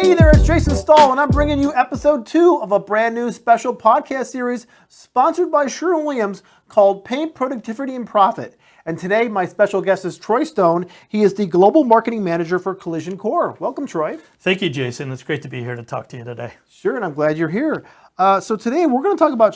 Hey there, it's Jason Stahl, and I'm bringing you episode 2 of a brand new special podcast series sponsored by Sherwin-Williams called Paint Productivity and Profit. And today, my special guest is Troy Stone. He is the Global Marketing Manager for Collision Core. Welcome, Troy. Thank you, Jason. It's great to be here to talk to you today. Sure, and I'm glad you're here. So today, we're going to talk about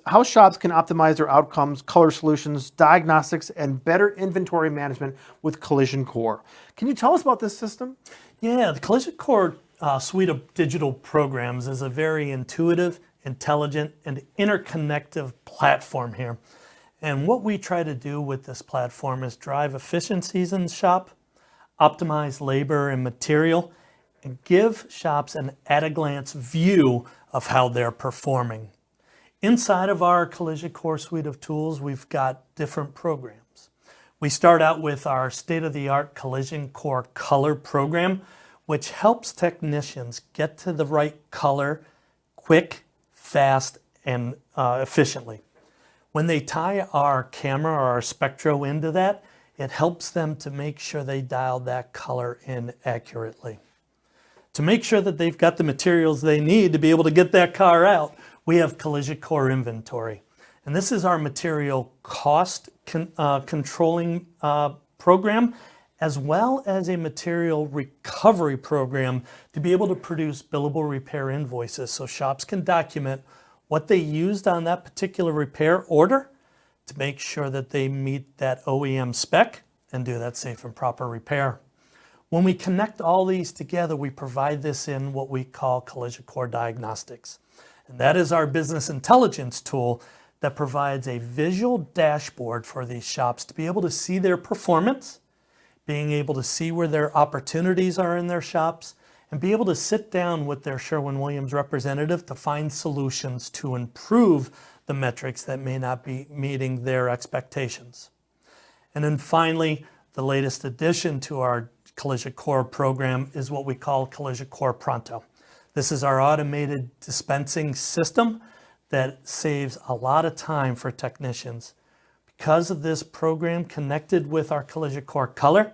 how shops can optimize their outcomes, color solutions, diagnostics, and better inventory management with Collision Core. Can you tell us about this system? Yeah, the Collision Core suite of digital programs is a very intuitive, intelligent, and interconnective platform here. And what we try to do with this platform is drive efficiencies in the shop, optimize labor and material, and give shops an at-a-glance view of how they're performing. Inside of our Collision Core suite of tools, we've got different programs. We start out with our state-of-the-art Collision Core Color program, which helps technicians get to the right color quick, fast, and efficiently. When they tie our camera or our Spectro into that, it helps them to make sure they dial that color in accurately. To make sure that they've got the materials they need to be able to get that car out, we have Collision Core Inventory. And this is our material cost controlling program, as well as a material recovery program to be able to produce billable repair invoices so shops can document what they used on that particular repair order to make sure that they meet that OEM spec and do that safe and proper repair. When we connect all these together, we provide this in what we call Collision Core Diagnostics. And that is our business intelligence tool that provides a visual dashboard for these shops to be able to see their performance, being able to see where their opportunities are in their shops, and be able to sit down with their Sherwin-Williams representative to find solutions to improve the metrics that may not be meeting their expectations. And then finally, the latest addition to our Collision Core program is what we call Collision Core Pronto. This is our automated dispensing system that saves a lot of time for technicians. Because of this program connected with our Collision Core Color,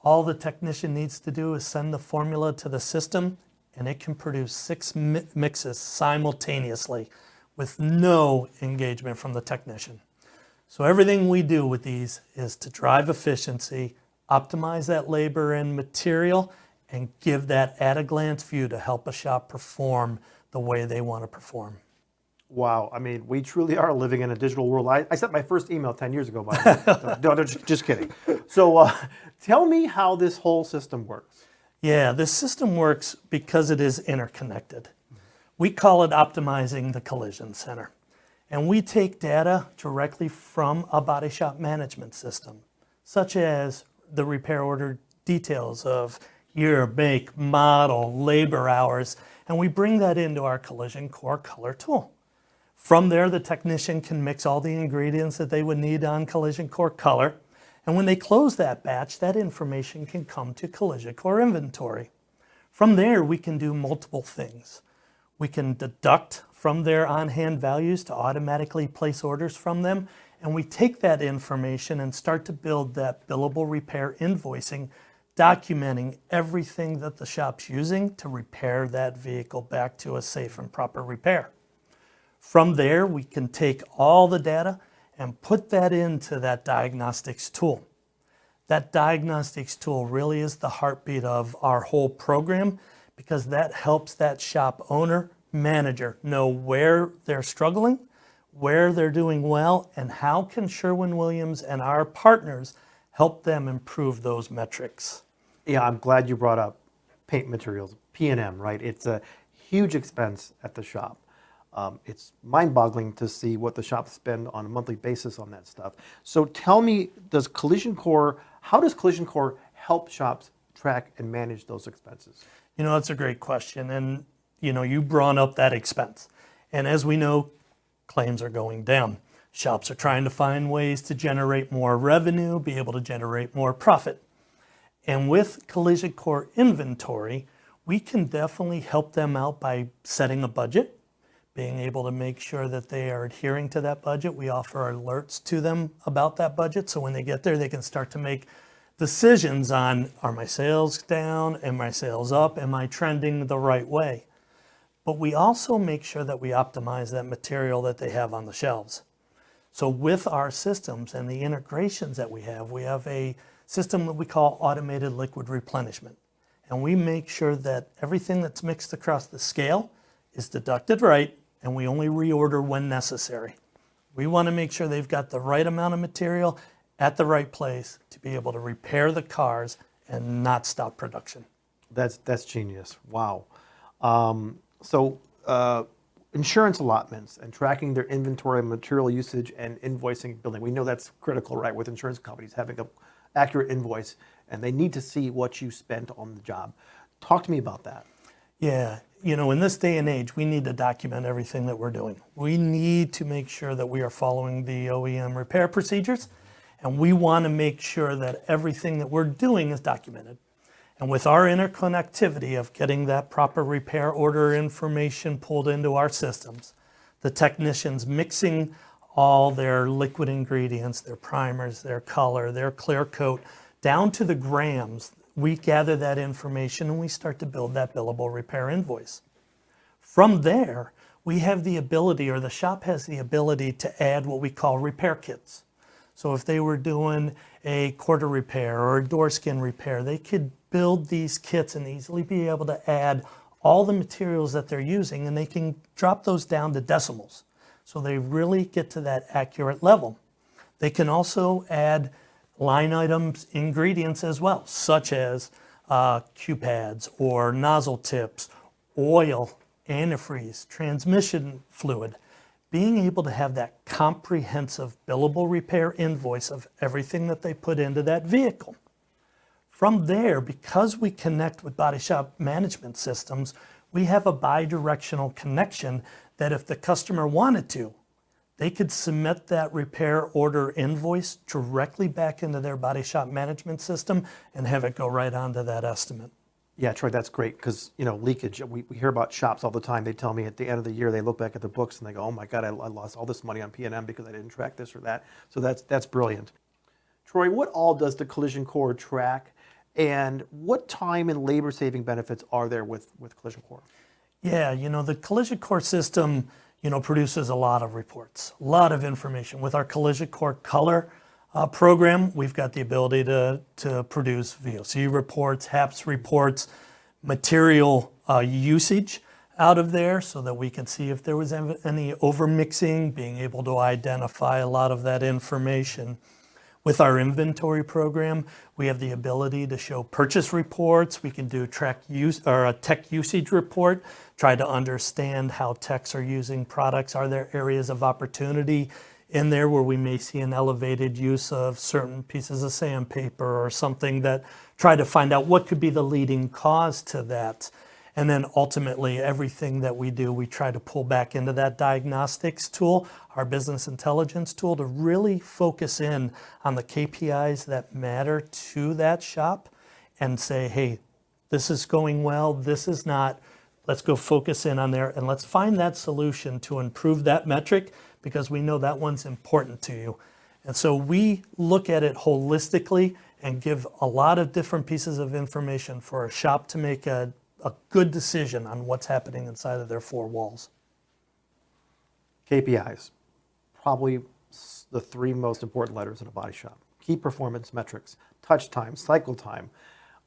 all the technician needs to do is send the formula to the system, and it can produce 6 mixes simultaneously with no engagement from the technician. So everything we do with these is to drive efficiency, optimize that labor and material, and give that at-a-glance view to help a shop perform the way they want to perform. Wow, I mean, we truly are living in a digital world. I sent my first email 10 years ago, by the way. No, just kidding. So tell me how this whole system works. Yeah, this system works because it is interconnected. We call it optimizing the collision center. And we take data directly from a BodyShop management system, such as the repair order details of year, make, model, labor hours, and we bring that into our Collision Core Color tool. From there, the technician can mix all the ingredients that they would need on Collision Core Color. And when they close that batch, that information can come to Collision Core Inventory. From there, we can do multiple things. We can deduct from their on-hand values to automatically place orders from them. And we take that information and start to build that billable repair invoicing, documenting everything that the shop's using to repair that vehicle back to a safe and proper repair. From there, we can take all the data and put that into that diagnostics tool. That diagnostics tool really is the heartbeat of our whole program because that helps that shop owner, manager know where they're struggling, where they're doing well, and how can Sherwin-Williams and our partners help them improve those metrics. Yeah, I'm glad you brought up paint materials, P&M, right? It's a huge expense at the shop. It's mind-boggling to see what the shops spend on a monthly basis on that stuff. So tell me, how does Collision Core help shops track and manage those expenses? You know, that's a great question. And, you brought up that expense. And as we know, claims are going down. Shops are trying to find ways to generate more revenue, be able to generate more profit. And with Collision Core Inventory, we can definitely help them out by setting a budget, being able to make sure that they are adhering to that budget. We offer alerts to them about that budget, so when they get there, they can start to make decisions on, are my sales down? Am my sales up? Am I trending the right way? But we also make sure that we optimize that material that they have on the shelves. So with our systems and the integrations that we have a system that we call automated liquid replenishment. And we make sure that everything that's mixed across the scale is deducted right, and we only reorder when necessary. We want to make sure they've got the right amount of material at the right place to be able to repair the cars and not stop production. That's genius. Wow. Insurance allotments and tracking their inventory, material usage, and invoicing billing. We know that's critical, right, with insurance companies having an accurate invoice, and they need to see what you spent on the job. Talk to me about that. Yeah, in this day and age, we need to document everything that we're doing. We need to make sure that we are following the OEM repair procedures, and we want to make sure that everything that we're doing is documented. And with our interconnectivity of getting that proper repair order information pulled into our systems, the technicians mixing all their liquid ingredients, their primers, their color, their clear coat, down to the grams, we gather that information and we start to build that billable repair invoice. From there, we have the ability, or the shop has the ability, to add what we call repair kits. So if they were doing a quarter repair or a door skin repair, they could build these kits and easily be able to add all the materials that they're using, and they can drop those down to decimals. So they really get to that accurate level. They can also add line items, ingredients as well, such as Q-pads or nozzle tips, oil, antifreeze, transmission fluid. Being able to have that comprehensive billable repair invoice of everything that they put into that vehicle. From there, because we connect with BodyShop management systems, we have a bi-directional connection that if the customer wanted to, they could submit that repair order invoice directly back into their BodyShop management system and have it go right onto that estimate. Yeah, Troy, that's great because, leakage. We hear about shops all the time. They tell me at the end of the year, they look back at the books and they go, oh my God, I lost all this money on P&M because I didn't track this or that. So that's brilliant. Troy, what all does the Collision Core track, and what time and labor saving benefits are there with Collision Core? Yeah, the Collision Core system, produces a lot of reports, a lot of information. With our Collision Core Color program, we've got the ability to produce VOC reports, HAPS reports, material usage out of there so that we can see if there was any overmixing, being able to identify a lot of that information. With our inventory program, we have the ability to show purchase reports. We can do a tech usage report, try to understand how techs are using products. Are there areas of opportunity in there where we may see an elevated use of certain pieces of sandpaper or something, that try to find out what could be the leading cause to that. And then ultimately, everything that we do, we try to pull back into that diagnostics tool, our business intelligence tool, to really focus in on the KPIs that matter to that shop and say, hey, this is going well, this is not. Let's go focus in on there and let's find that solution to improve that metric, because we know that one's important to you. And so we look at it holistically and give a lot of different pieces of information for a shop to make a good decision on what's happening inside of their four walls. KPIs, probably the three most important letters in a body shop. Key performance metrics, touch time, cycle time.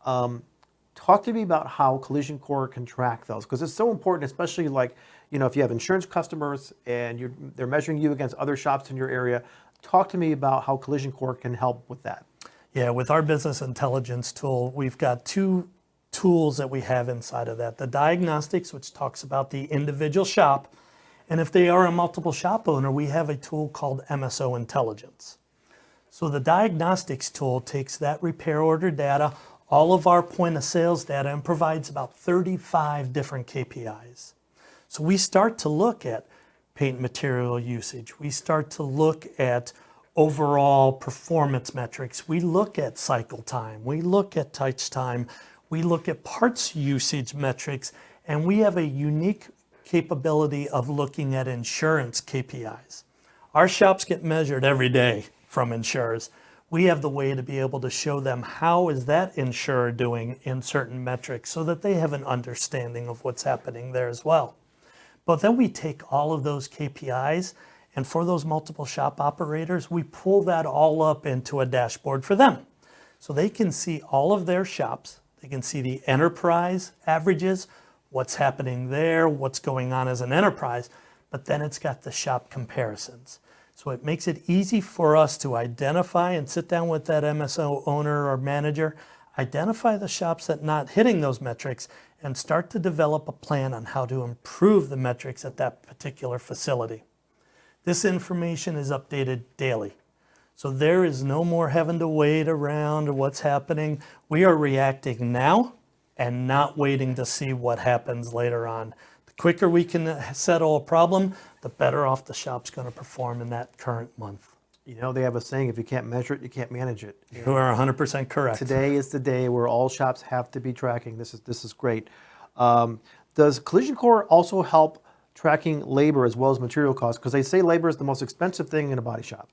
Talk to me about how Collision Core can track those, because it's so important, especially if you have insurance customers and they're measuring you against other shops in your area. Talk to me about how Collision Core can help with that. Yeah, with our business intelligence tool, we've got two tools that we have inside of that. The diagnostics, which talks about the individual shop, and if they are a multiple shop owner, we have a tool called MSO Intelligence. So the diagnostics tool takes that repair order data, all of our point of sales data, and provides about 35 different KPIs. So we start to look at paint material usage. We start to look at overall performance metrics. We look at cycle time. We look at touch time. We look at parts usage metrics, and we have a unique capability of looking at insurance KPIs. Our shops get measured every day from insurers. we have the way to be able to show them how is that insurer doing in certain metrics so that they have an understanding of what's happening there as well. But then we take all of those KPIs, and for those multiple shop operators, we pull that all up into a dashboard for them. So they can see all of their shops, they can see the enterprise averages, what's happening there, what's going on as an enterprise, but then it's got the shop comparisons. So it makes it easy for us to identify and sit down with that MSO owner or manager, identify the shops that are not hitting those metrics, and start to develop a plan on how to improve the metrics at that particular facility. This information is updated daily. So there is no more having to wait around or what's happening. We are reacting now and not waiting to see what happens later on. The quicker we can settle a problem, the better off the shop's going to perform in that current month. You know, they have a saying, if you can't measure it, you can't manage it. You are 100% correct. Today is the day where all shops have to be tracking. This is great. Does Collision Core also help tracking labor as well as material costs? Because they say labor is the most expensive thing in a body shop.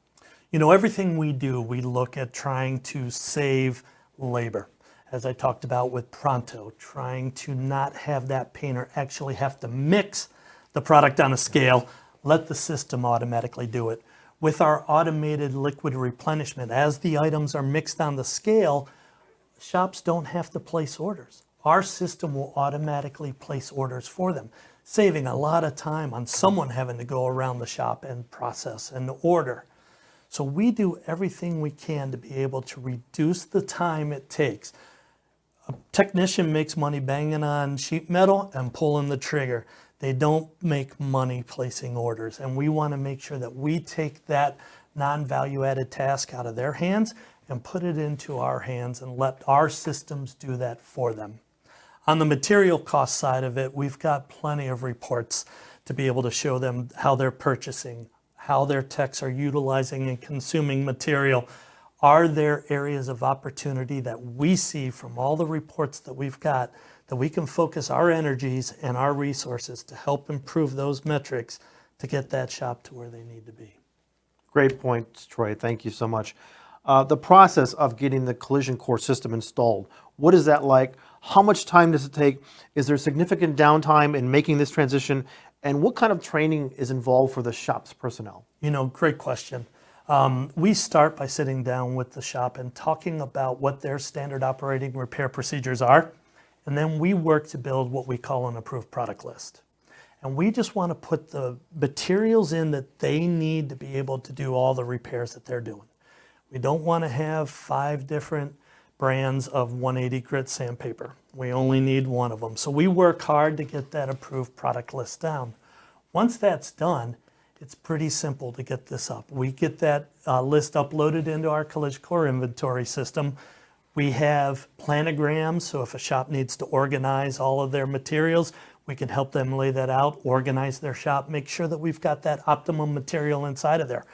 You know, everything we do, we look at trying to save labor. As I talked about with Pronto, trying to not have that painter actually have to mix the product on a scale, let the system automatically do it. With our automated liquid replenishment, as the items are mixed on the scale, shops don't have to place orders. Our system will automatically place orders for them, saving a lot of time on someone having to go around the shop and process and order. So we do everything we can to be able to reduce the time it takes. A technician makes money banging on sheet metal and pulling the trigger. They don't make money placing orders, and we want to make sure that we take that non-value added task out of their hands and put it into our hands and let our systems do that for them. On the material cost side of it, we've got plenty of reports to be able to show them how they're purchasing, how their techs are utilizing and consuming material. Are there areas of opportunity that we see from all the reports that we've got that we can focus our energies and our resources to help improve those metrics to get that shop to where they need to be? Great point, Troy. Thank you so much. The process of getting the Collision Core system installed, what is that like? How much time does it take? Is there significant downtime in making this transition? And what kind of training is involved for the shop's personnel? You know, great question. We start by sitting down with the shop and talking about what their standard operating repair procedures are. And then we work to build what we call an approved product list. And we just want to put the materials in that they need to be able to do all the repairs that they're doing. We don't want to have 5 different brands of 180 grit sandpaper. We only need one of them. So we work hard to get that approved product list down. Once that's done, it's pretty simple to get this up. We get that list uploaded into our Collision Core inventory system. We have planograms, so if a shop needs to organize all of their materials, we can help them lay that out, organize their shop, make sure that we've got that optimum material inside of there.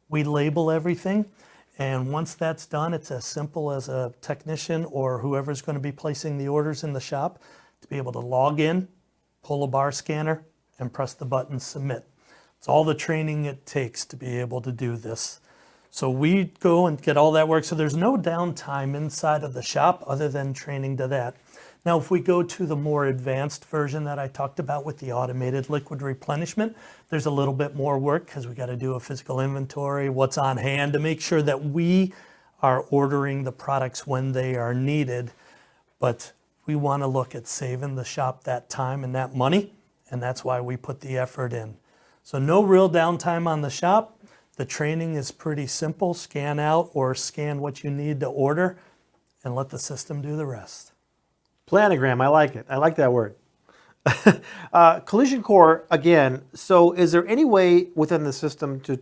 We label everything, and once that's done, it's as simple as a technician or whoever's going to be placing the orders in the shop to be able to log in, pull a bar scanner, and press the button submit. It's all the training it takes to be able to do this. So we go and get all that work. So there's no downtime inside of the shop other than training to that. Now, if we go to the more advanced version that I talked about with the automated liquid replenishment, there's a little bit more work because we got to do a physical inventory, what's on hand to make sure that we are ordering the products when they are needed. But we want to look at saving the shop that time and that money, and that's why we put the effort in. So no real downtime on the shop. The training is pretty simple. Scan out or scan what you need to order and let the system do the rest. Planogram, I like it. I like that word. Collision Core, again, so is there any way within the system to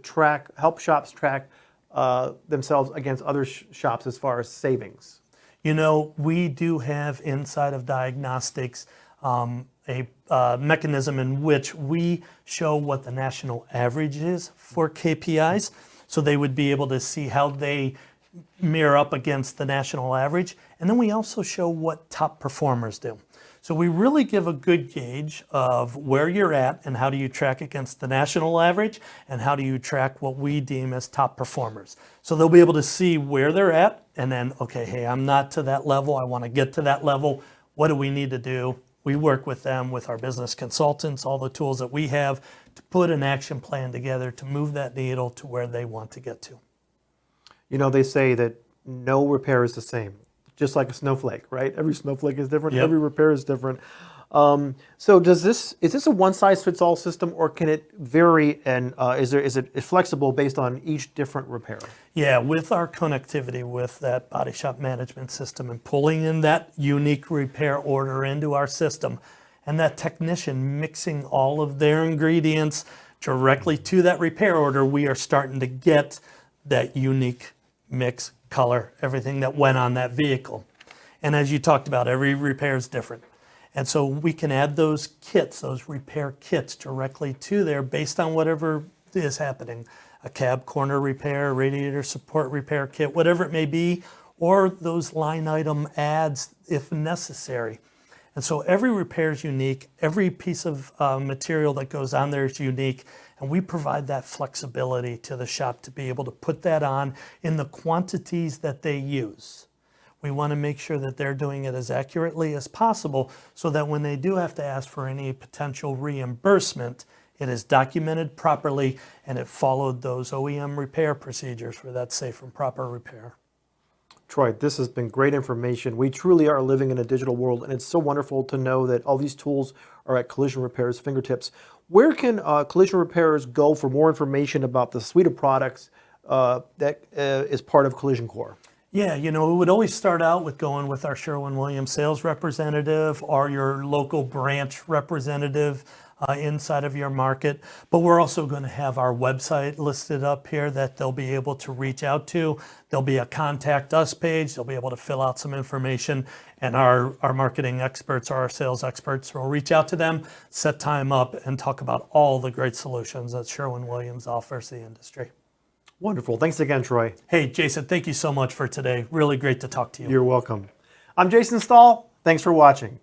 help shops track themselves against other shops as far as savings? You know, we do have inside of diagnostics a mechanism in which we show what the national average is for KPIs. So they would be able to see how they mirror up against the national average. And then we also show what top performers do. So we really give a good gauge of where you're at and how do you track against the national average and how do you track what we deem as top performers. So they'll be able to see where they're at and then, okay, hey, I'm not to that level. I want to get to that level. What do we need to do? We work with them with our business consultants, all the tools that we have to put an action plan together to move that needle to where they want to get to. You know, they say that no repair is the same, just like a snowflake, right? Every snowflake is different. Yep. Every repair is different. So is this a one-size-fits-all system, or can it vary? And is it flexible based on each different repair? Yeah, with our connectivity with that BodyShop management system and pulling in that unique repair order into our system, and that technician mixing all of their ingredients directly to that repair order, we are starting to get that unique mix, color, everything that went on that vehicle. And as you talked about, every repair is different. And so we can add those kits, those repair kits directly to there based on whatever is happening. A cab corner repair, radiator support repair kit, whatever it may be, or those line item adds if necessary. And so every repair is unique. Every piece of material that goes on there is unique. And we provide that flexibility to the shop to be able to put that on in the quantities that they use. We want to make sure that they're doing it as accurately as possible so that when they do have to ask for any potential reimbursement, it is documented properly and it followed those OEM repair procedures for that safe and proper repair. Troy, this has been great information. We truly are living in a digital world, and it's so wonderful to know that all these tools are at Collision Repair's fingertips. Where can collision repairers go for more information about the suite of products that is part of Collision Core? Yeah, you know, it would always start out with going with our Sherwin-Williams sales representative or your local branch representative inside of your market. But we're also going to have our website listed up here that they'll be able to reach out to. There'll be a contact us page. They'll be able to fill out some information. And our marketing experts or our sales experts will reach out to them, set time up, and talk about all the great solutions that Sherwin-Williams offers the industry. Wonderful. Thanks again, Troy. Hey, Jason, thank you so much for today. Really great to talk to you. You're welcome. I'm Jason Stahl. Thanks for watching.